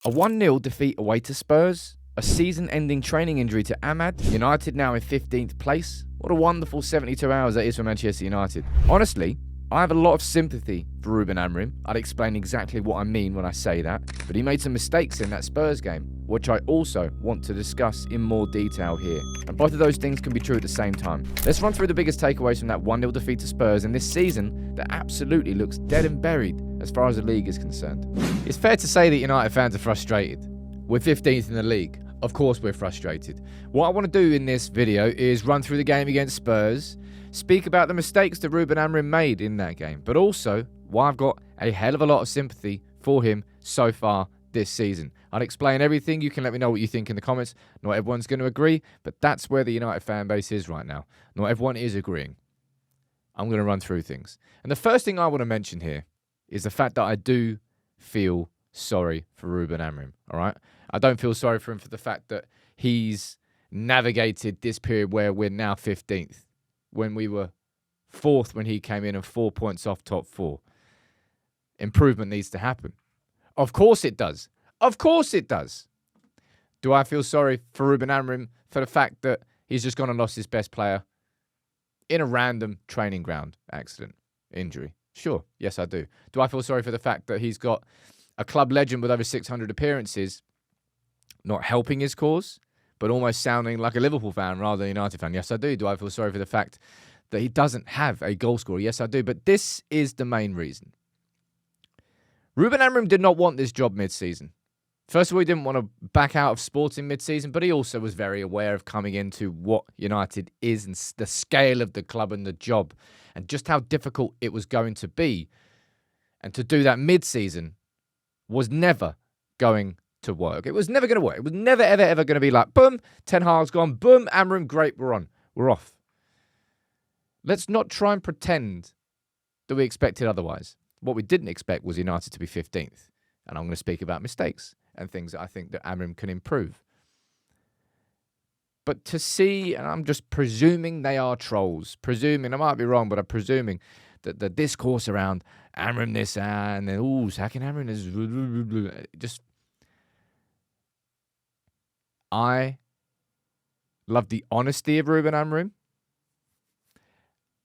A 1-0 defeat away to Spurs, a season-ending training injury to Ahmad, United now in 15th place. What a wonderful 72 hours that is for Manchester United. Honestly, I have a lot of sympathy for Ruben Amorim. I'd explain exactly what I mean when I say that. But he made some mistakes in that Spurs game, which I also want to discuss in more detail here. And both of those things can be true at the same time. Let's run through the biggest takeaways from that 1-0 defeat to Spurs in this season that absolutely looks dead and buried as far as the league is concerned. It's fair to say that United fans are frustrated. We're 15th in the league. Of course we're frustrated. What I want to do in this video is run through the game against Spurs, speak about the mistakes that Ruben Amorim made in that game, but also why I've got a hell of a lot of sympathy for him so far this season. I'll explain everything. You can let me know what you think in the comments. Not everyone's going to agree, but that's where the United fan base is right now. Not everyone is agreeing. I'm going to run through things. And the first thing I want to mention here is the fact that I do feel sorry for Ruben Amorim, all right? I don't feel sorry for him for the fact that he's navigated this period where we're now 15th, when we were 4th when he came in and 4 points off top 4. Improvement needs to happen. Of course it does. Of course it does. Do I feel sorry for Ruben Amorim for the fact that he's just gone and lost his best player in a random training ground accident, injury? Sure, yes I do. Do I feel sorry for the fact that he's got a club legend with over 600 appearances not helping his cause, but almost sounding like a Liverpool fan rather than a United fan? Yes, I do. Do I feel sorry for the fact that he doesn't have a goal scorer? Yes, I do. But this is the main reason. Ruben Amorim did not want this job mid-season. First of all, he didn't want to back out of Sporting mid-season, but he also was very aware of coming into what United is and the scale of the club and the job and just how difficult it was going to be. And to do that mid-season was never going to work. It was never going to work. It was never, ever, ever going to be like, boom, Ten Hag's gone, boom, Amorim, great, we're on. We're off. Let's not try and pretend that we expected otherwise. What we didn't expect was United to be 15th. And I'm going to speak about mistakes and things that I think that Amorim can improve. But to see, and I'm just presuming they are trolls, presuming, I might be wrong, but I'm presuming that the discourse around Amorim this and then, ooh, sacking Amorim is just... I love the honesty of Ruben Amorim.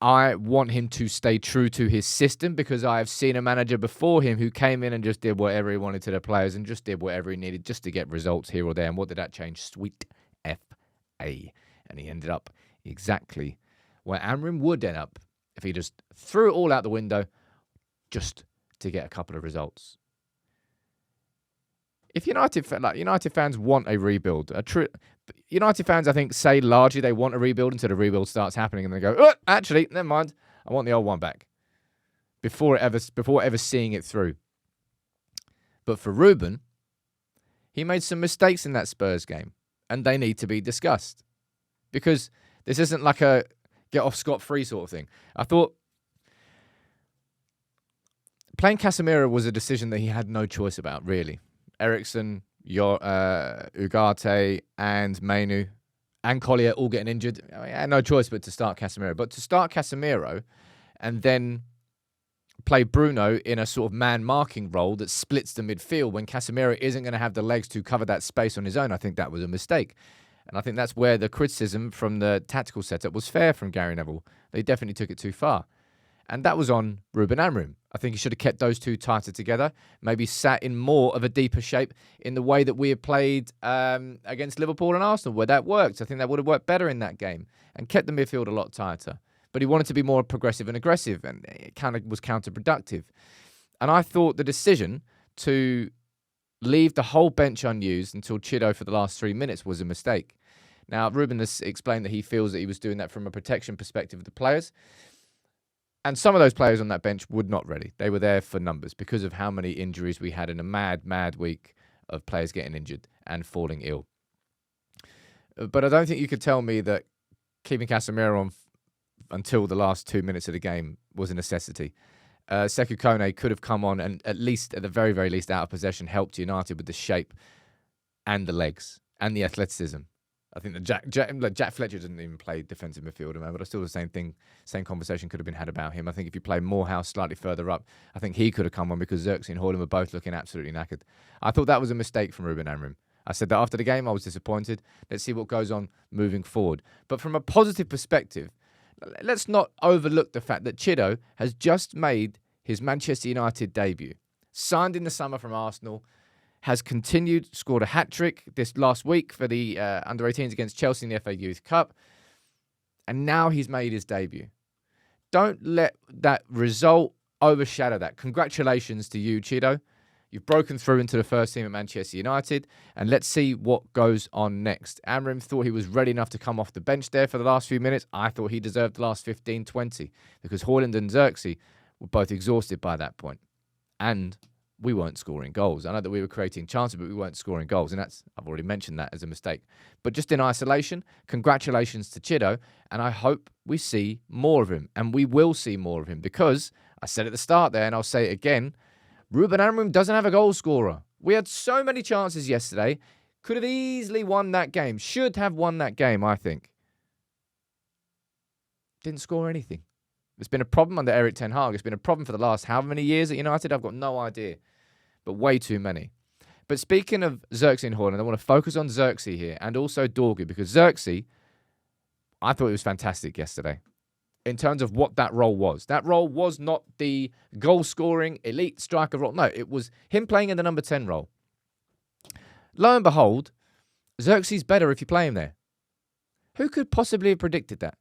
I want him to stay true to his system because I have seen a manager before him who came in and just did whatever he wanted to the players and just did whatever he needed just to get results here or there. And what did that change? Sweet F.A. And he ended up exactly where Amorim would end up if he just threw it all out the window just to get a couple of results. If United fans want a rebuild, United fans, I think, say largely they want a rebuild until the rebuild starts happening and they go, oh, actually, never mind, I want the old one back before ever seeing it through. But for Ruben, he made some mistakes in that Spurs game and they need to be discussed because this isn't like a get off scot-free sort of thing. I thought playing Casemiro was a decision that he had no choice about, really. Eriksen, Ugarte, and Mainu, and Collier all getting injured. I mean, I had no choice but to start Casemiro. But to start Casemiro and then play Bruno in a sort of man-marking role that splits the midfield when Casemiro isn't going to have the legs to cover that space on his own, I think that was a mistake. And I think that's where the criticism from the tactical setup was fair from Gary Neville. They definitely took it too far. And that was on Ruben Amorim. I think he should have kept those two tighter together, maybe sat in more of a deeper shape in the way that we had played against Liverpool and Arsenal, where that worked. I think that would have worked better in that game and kept the midfield a lot tighter. But he wanted to be more progressive and aggressive, and it kind of was counterproductive. And I thought the decision to leave the whole bench unused until Chido for the last 3 minutes was a mistake. Now, Ruben has explained that he feels that he was doing that from a protection perspective of the players. And some of those players on that bench were not ready. They were there for numbers because of how many injuries we had in a mad, mad week of players getting injured and falling ill. But I don't think you could tell me that keeping Casemiro on until the last 2 minutes of the game was a necessity. Sekou Kone could have come on and at the very, very least, out of possession, helped United with the shape and the legs and the athleticism I think that Jack Fletcher didn't even play defensive midfielder, man, but I still the same thing. Same conversation could have been had about him. I think if you play Morehouse slightly further up, I think he could have come on because Xerxes and Hoyland were both looking absolutely knackered. I thought that was a mistake from Ruben Amorim. I said that after the game. I was disappointed. Let's see what goes on moving forward. But from a positive perspective, let's not overlook the fact that Chido has just made his Manchester United debut. Signed in the summer from Arsenal, has continued, scored a hat-trick this last week for the under-18s against Chelsea in the FA Youth Cup, and now he's made his debut. Don't let that result overshadow that. Congratulations to you, Chido. You've broken through into the first team at Manchester United, and let's see what goes on next. Amorim thought he was ready enough to come off the bench there for the last few minutes. I thought he deserved the last 15, 20, because Hoyland and Xerxes were both exhausted by that point. And we weren't scoring goals. I know that we were creating chances, but we weren't scoring goals. And I've already mentioned that as a mistake. But just in isolation, congratulations to Chido. And I hope we see more of him. And we will see more of him because I said at the start there, and I'll say it again, Ruben Amorim doesn't have a goal scorer. We had so many chances yesterday. Could have easily won that game. Should have won that game, I think. Didn't score anything. It's been a problem under Erik ten Hag. It's been a problem for the last how many years at United? I've got no idea. But way too many. But speaking of Xerxes and Hoyland, I want to focus on Xerxes here and also Dorgu, because Xerxes, I thought it was fantastic yesterday in terms of what that role was. That role was not the goal-scoring elite striker role. No, it was him playing in the number 10 role. Lo and behold, Xerxes is better if you play him there. Who could possibly have predicted that?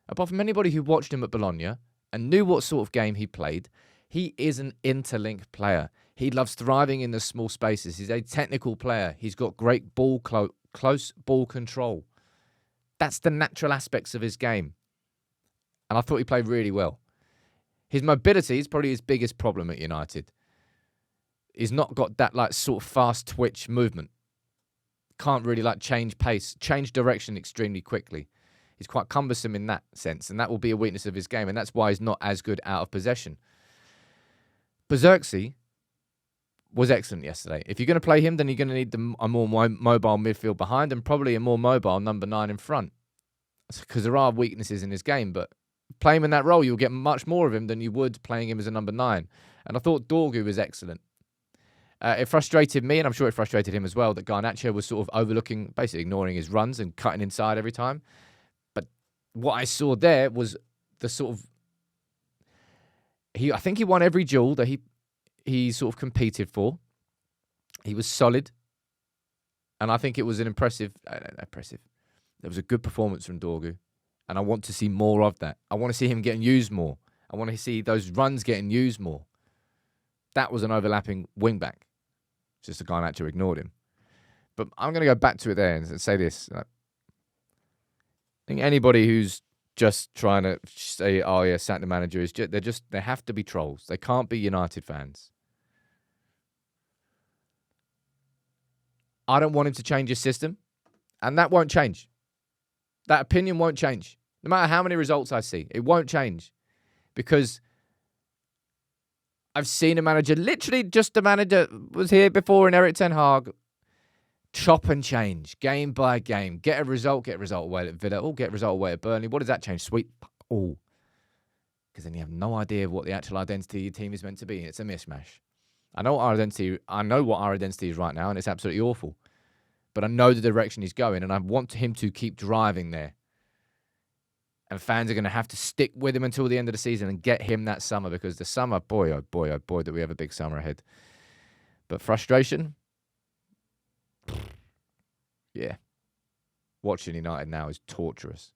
Apart from anybody who watched him at Bologna and knew what sort of game he played, he is an interlink player. He loves thriving in the small spaces. He's a technical player. He's got great close ball control. That's the natural aspects of his game. And I thought he played really well. His mobility is probably his biggest problem at United. He's not got that sort of fast twitch movement. Can't really change pace, change direction extremely quickly. He's quite cumbersome in that sense, and that will be a weakness of his game, and that's why he's not as good out of possession. But Xerxes was excellent yesterday. If you're going to play him, then you're going to need a more mobile midfield behind and probably a more mobile number 9 in front, because there are weaknesses in his game, but play him in that role, you'll get much more of him than you would playing him as a number 9. And I thought Dorgu was excellent. It frustrated me, and I'm sure it frustrated him as well, that Garnacho was sort of overlooking, basically ignoring his runs and cutting inside every time. But what I saw there was the sort of... I think he won every duel that he sort of competed for. He was solid. And I think it was an impressive. There was a good performance from Dorgu. And I want to see more of that. I want to see him getting used more. I want to see those runs getting used more. That was an overlapping wing-back. Just the Garnacho ignored him. But I'm going to go back to it there and say this. I think anybody who's just trying to say, oh yeah, sack the manager, is just they have to be trolls. They can't be United fans. I don't want him to change his system, and that won't change. That opinion won't change. No matter how many results I see, it won't change. Because I've seen a manager, literally just a manager was here before in Erik ten Hag, chop and change, game by game. Get a result away at Villa. Get a result away at Burnley. What does that change? Sweet. All. Because then you have no idea of what the actual identity of your team is meant to be. It's a mishmash. I know what our identity is right now, and it's absolutely awful. But I know the direction he's going, and I want him to keep driving there. And fans are going to have to stick with him until the end of the season and get him that summer, because the summer, boy, oh boy, oh boy, that we have a big summer ahead. But frustration, yeah. Watching United now is torturous.